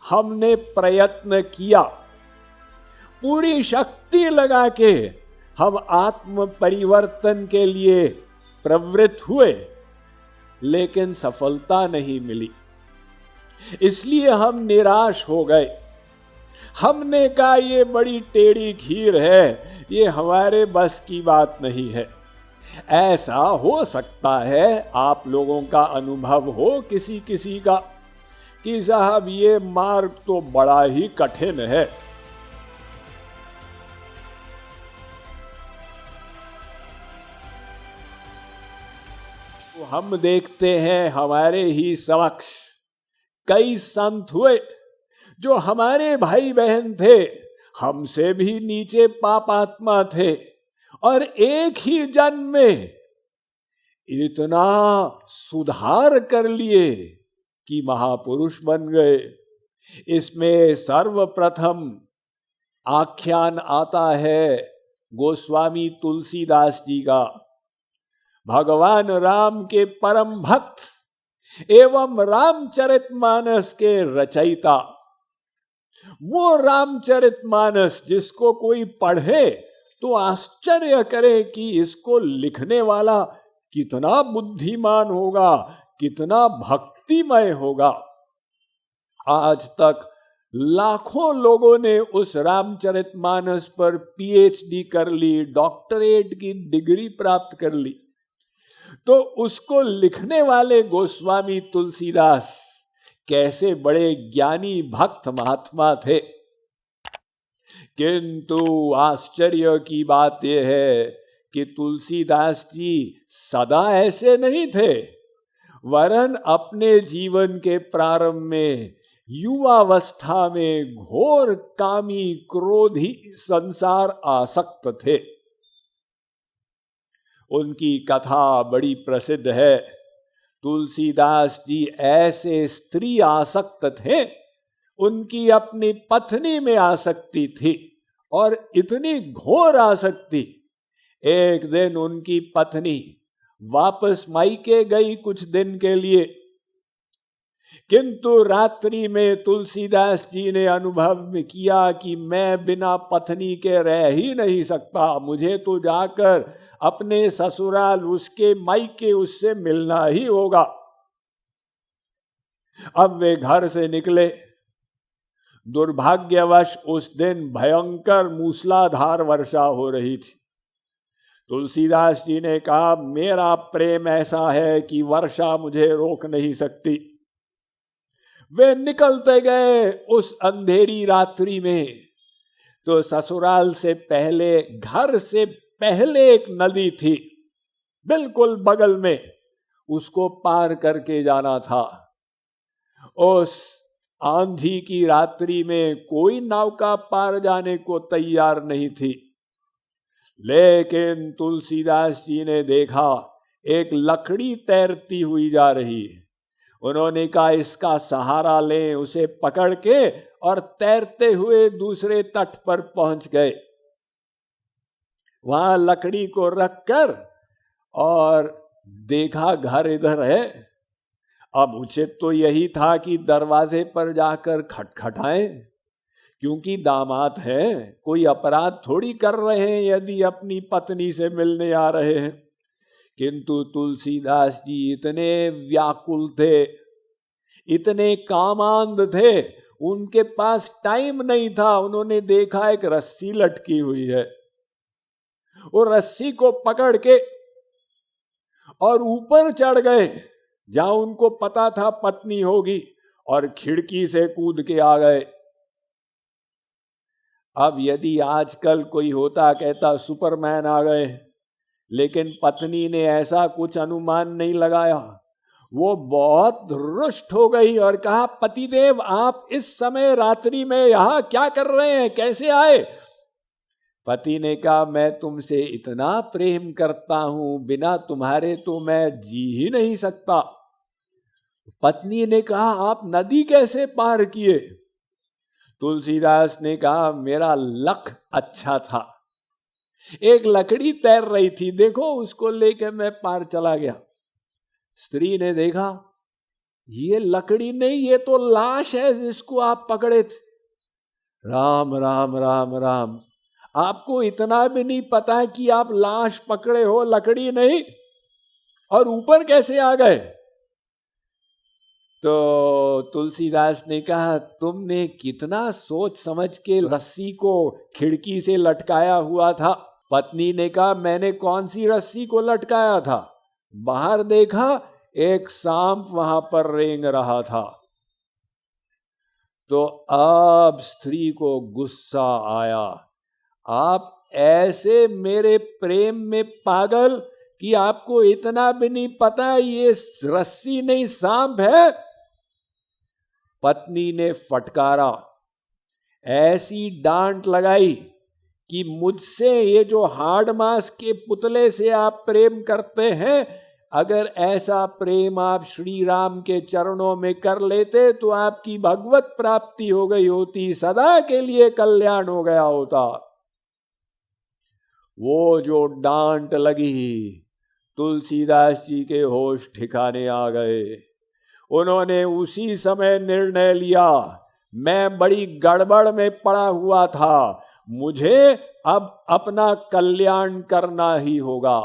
हमने प्रयत्न किया, पूरी शक्ति लगा के हम आत्म परिवर्तन के लिए प्रवृत्त हुए, लेकिन सफलता नहीं मिली। इसलिए हम निराश हो गए। हमने कहा ये बड़ी टेढ़ी खीर है, ये हमारे बस की बात नहीं है। ऐसा हो सकता है आप लोगों का अनुभव हो किसी किसी का कि साहब ये मार्ग तो बड़ा ही कठिन है। तो हम देखते हैं हमारे ही समक्ष कई संत हुए जो हमारे भाई बहन थे, हमसे भी नीचे पापात्मा थे, और एक ही जन्म में इतना सुधार कर लिए कि महापुरुष बन गए। इसमें सर्वप्रथम आख्यान आता है गोस्वामी तुलसीदास जी का, भगवान राम के परम भक्त एवं रामचरितमानस के रचयिता। वो रामचरितमानस जिसको कोई पढ़े तो आश्चर्य करे कि इसको लिखने वाला कितना बुद्धिमान होगा, कितना भक्तिमय होगा। आज तक लाखों लोगों ने उस रामचरितमानस पर पीएचडी कर ली, डॉक्टरेट की डिग्री प्राप्त कर ली। तो उसको लिखने वाले गोस्वामी तुलसीदास कैसे बड़े ज्ञानी भक्त महात्मा थे। किंतु आश्चर्य की बात यह है कि तुलसीदास जी सदा ऐसे नहीं थे, वरन अपने जीवन के प्रारंभ में युवावस्था में घोर कामी क्रोधी संसार आसक्त थे। उनकी कथा बड़ी प्रसिद्ध है। तुलसीदास जी ऐसे स्त्री आसक्त थे, उनकी अपनी पत्नी में आसक्ति थी, और इतनी घोर आसक्ति, एक दिन उनकी पत्नी वापस मायके गई कुछ दिन के लिए, किंतु रात्रि में तुलसीदास जी ने अनुभव में किया कि मैं बिना पत्नी के रह ही नहीं सकता, मुझे तो जाकर अपने ससुराल उसके मायके उससे मिलना ही होगा। अब वे घर से निकले। दुर्भाग्यवश उस दिन भयंकर मूसलाधार वर्षा हो रही थी। तुलसीदास जी ने कहा, मेरा प्रेम ऐसा है कि वर्षा मुझे रोक नहीं सकती। वे निकलते गए उस अंधेरी रात्रि में। तो ससुराल से पहले, घर से पहले एक नदी थी बिल्कुल बगल में, उसको पार करके जाना था। उस आंधी की रात्रि में कोई नौका पार जाने को तैयार नहीं थी, लेकिन तुलसीदास जी ने देखा एक लकड़ी तैरती हुई जा रही है। उन्होंने कहा इसका सहारा लें, उसे पकड़ के, और तैरते हुए दूसरे तट पर पहुंच गए। वहां लकड़ी को रखकर और देखा घर इधर है। अब उचित तो यही था कि दरवाजे पर जाकर खटखटाएं, क्योंकि दामाद हैं, कोई अपराध थोड़ी कर रहे हैं यदि अपनी पत्नी से मिलने आ रहे हैं। किंतु तुलसीदास जी इतने व्याकुल थे, इतने कामांध थे, उनके पास टाइम नहीं था। उन्होंने देखा एक रस्सी लटकी हुई है, वो रस्सी को पकड़ के और ऊपर चढ़ गए जहां उनको पता था पत्नी होगी, और खिड़की से कूद के आ गए। अब यदि आजकल कोई होता कहता सुपरमैन आ गए, लेकिन पत्नी ने ऐसा कुछ अनुमान नहीं लगाया। वो बहुत रुष्ट हो गई और कहा, पतिदेव आप इस समय रात्रि में यहां क्या कर रहे हैं, कैसे आए? पति ने कहा, मैं तुमसे इतना प्रेम करता हूं, बिना तुम्हारे तो मैं जी ही नहीं सकता। पत्नी ने कहा, आप नदी कैसे पार किए? तुलसीदास ने कहा, मेरा लक अच्छा था, एक लकड़ी तैर रही थी, देखो उसको लेकर मैं पार चला गया। स्त्री ने देखा ये लकड़ी नहीं, ये तो लाश है जिसको आप पकड़े थे। राम राम राम राम, आपको इतना भी नहीं पता कि आप लाश पकड़े हो, लकड़ी नहीं, और ऊपर कैसे आ गए? तो तुलसीदास ने कहा, तुमने कितना सोच समझ के रस्सी को खिड़की से लटकाया हुआ था। पत्नी ने कहा, मैंने कौन सी रस्सी को लटकाया था? बाहर देखा, एक सांप वहां पर रेंग रहा था। तो अब स्त्री को गुस्सा आया, आप ऐसे मेरे प्रेम में पागल कि आपको इतना भी नहीं पता ये रस्सी नहीं सांप है। पत्नी ने फटकारा, ऐसी डांट लगाई कि मुझसे ये जो हाड़ मांस के पुतले से आप प्रेम करते हैं, अगर ऐसा प्रेम आप श्री राम के चरणों में कर लेते तो आपकी भगवत प्राप्ति हो गई होती, सदा के लिए कल्याण हो गया होता। वो जो डांट लगी, तुलसीदास जी के होश ठिकाने आ गए। उन्होंने उसी समय निर्णय लिया, मैं बड़ी गड़बड़ में पड़ा हुआ था, मुझे अब अपना कल्याण करना ही होगा।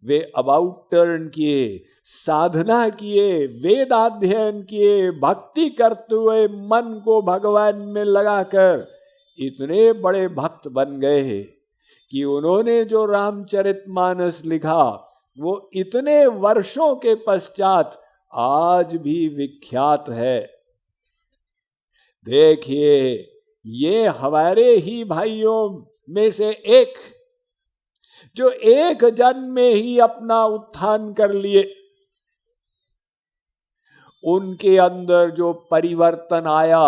वे अबाउट टर्न किए, साधना किए, वेदाध्ययन किए, भक्ति करते हुए मन को भगवान में लगाकर इतने बड़े भक्त बन गए कि उन्होंने जो रामचरितमानस लिखा वो इतने वर्षों के पश्चात आज भी विख्यात है। देखिए, ये हमारे ही भाइयों में से एक, जो एक जन्म में ही अपना उत्थान कर लिए, उनके अंदर जो परिवर्तन आया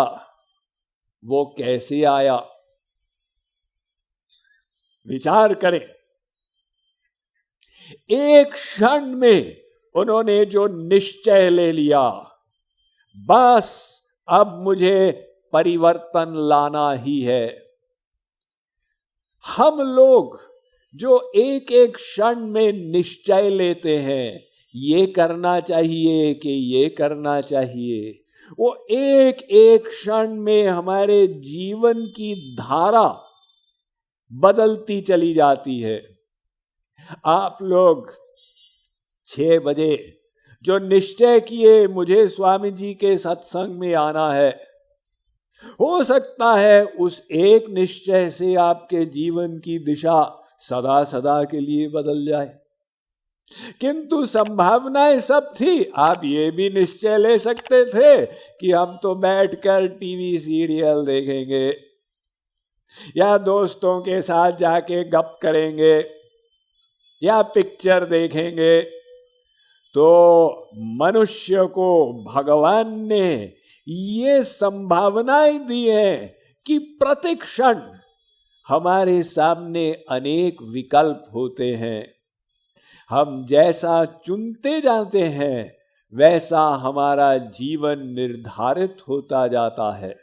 वो कैसे आया? विचार करें। एक क्षण में उन्होंने जो निश्चय ले लिया, बस अब मुझे परिवर्तन लाना ही है। हम लोग जो एक एक क्षण में निश्चय लेते हैं, ये करना चाहिए कि ये करना चाहिए, वो एक एक क्षण में हमारे जीवन की धारा बदलती चली जाती है। आप लोग 6 बजे जो निश्चय किए मुझे स्वामी जी के सत्संग में आना है, हो सकता है उस एक निश्चय से आपके जीवन की दिशा सदा सदा के लिए बदल जाए। किंतु संभावनाएं सब थी। आप ये भी निश्चय ले सकते थे कि हम तो बैठकर टीवी सीरियल देखेंगे या दोस्तों के साथ जाके गप करेंगे या पिक्चर देखेंगे। तो मनुष्य को भगवान ने ये संभावनाएं दी हैं कि प्रतिक्षण हमारे सामने अनेक विकल्प होते हैं। हम जैसा चुनते जाते हैं वैसा हमारा जीवन निर्धारित होता जाता है।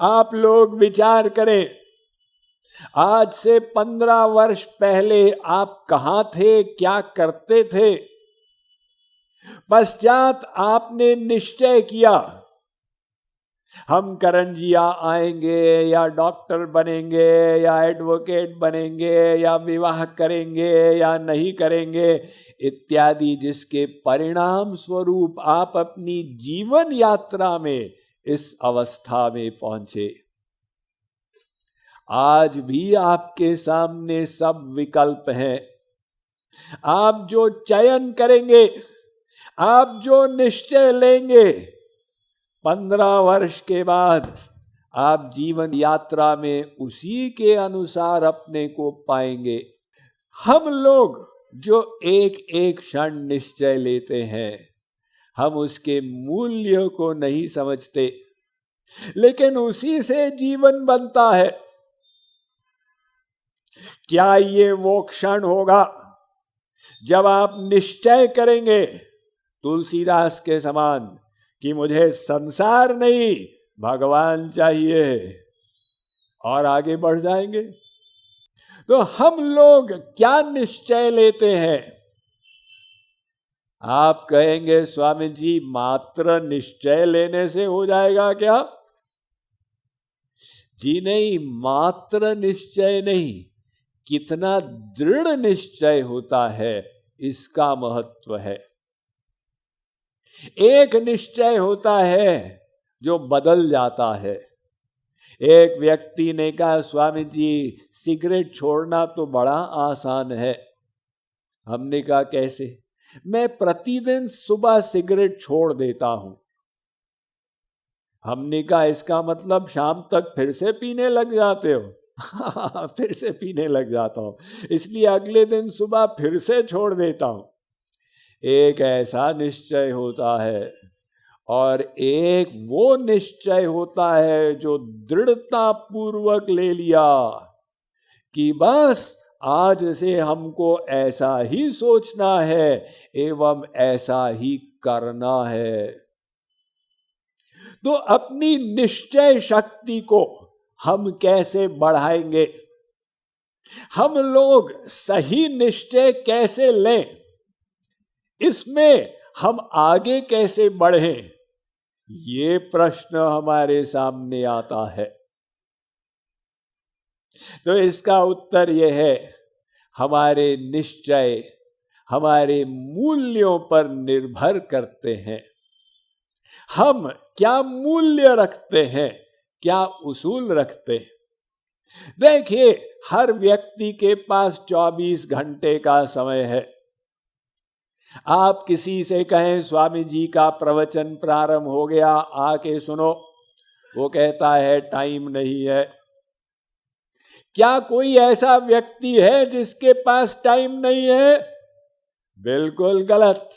आप लोग विचार करें, आज से 15 वर्ष पहले आप कहां थे, क्या करते थे? पश्चात आपने निश्चय किया, हम करंजिया आएंगे या डॉक्टर बनेंगे या एडवोकेट बनेंगे या विवाह करेंगे या नहीं करेंगे इत्यादि, जिसके परिणाम स्वरूप आप अपनी जीवन यात्रा में इस अवस्था में पहुंचे। आज भी आपके सामने सब विकल्प हैं। आप जो चयन करेंगे, आप जो निश्चय लेंगे, 15 वर्ष के बाद आप जीवन यात्रा में उसी के अनुसार अपने को पाएंगे। हम लोग जो एक एक क्षण निश्चय लेते हैं, हम उसके मूल्य को नहीं समझते, लेकिन उसी से जीवन बनता है। क्या ये वो क्षण होगा जब आप निश्चय करेंगे तुलसीदास के समान कि मुझे संसार नहीं भगवान चाहिए, और आगे बढ़ जाएंगे? तो हम लोग क्या निश्चय लेते हैं? आप कहेंगे स्वामी जी मात्र निश्चय लेने से हो जाएगा क्या? जी नहीं, मात्र निश्चय नहीं, कितना दृढ़ निश्चय होता है इसका महत्व है। एक निश्चय होता है जो बदल जाता है। एक व्यक्ति ने कहा स्वामी जी सिगरेट छोड़ना तो बड़ा आसान है। हमने कहा कैसे? मैं प्रतिदिन सुबह सिगरेट छोड़ देता हूं। हमने कहा इसका मतलब शाम तक फिर से पीने लग जाते हो? फिर से पीने लग जाता हूं, इसलिए अगले दिन सुबह फिर से छोड़ देता हूं। एक ऐसा निश्चय होता है और एक वो निश्चय होता है जो दृढ़ता पूर्वक ले लिया कि बस आज से हमको ऐसा ही सोचना है एवं ऐसा ही करना है। तो अपनी निश्चय शक्ति को हम कैसे बढ़ाएंगे? हम लोग सही निश्चय कैसे लें? इसमें हम आगे कैसे बढ़ें? ये प्रश्न हमारे सामने आता है। तो इसका उत्तर यह है, हमारे निश्चय हमारे मूल्यों पर निर्भर करते हैं। हम क्या मूल्य रखते हैं, क्या उसूल रखते हैं। देखिए, हर व्यक्ति के पास 24 घंटे का समय है। आप किसी से कहें स्वामी जी का प्रवचन प्रारंभ हो गया, आके सुनो, वो कहता है टाइम नहीं है। क्या कोई ऐसा व्यक्ति है जिसके पास टाइम नहीं है? बिल्कुल गलत।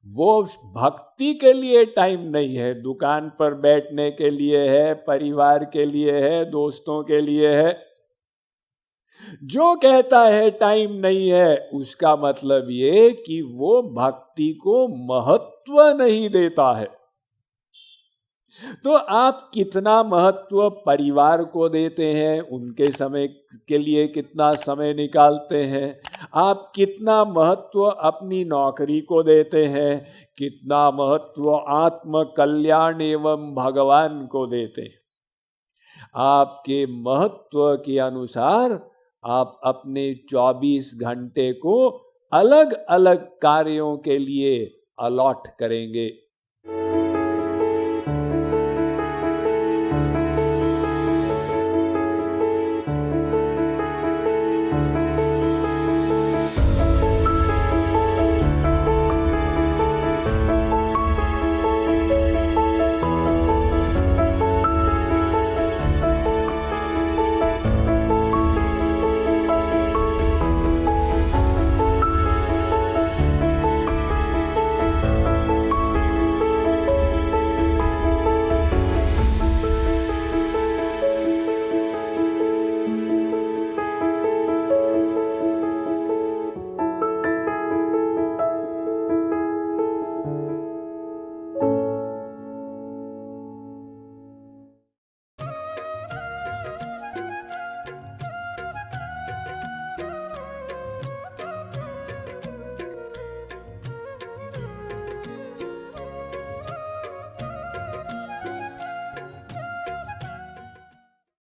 वो भक्ति के लिए टाइम नहीं है, दुकान पर बैठने के लिए है, परिवार के लिए है, दोस्तों के लिए है। जो कहता है टाइम नहीं है, उसका मतलब ये कि वो भक्ति को महत्व नहीं देता है। तो आप कितना महत्व परिवार को देते हैं, उनके समय के लिए कितना समय निकालते हैं? आप कितना महत्व अपनी नौकरी को देते हैं, कितना महत्व आत्म कल्याण एवं भगवान को देते हैं? आपके महत्व के अनुसार आप अपने 24 घंटे को अलग अलग कार्यों के लिए अलॉट करेंगे।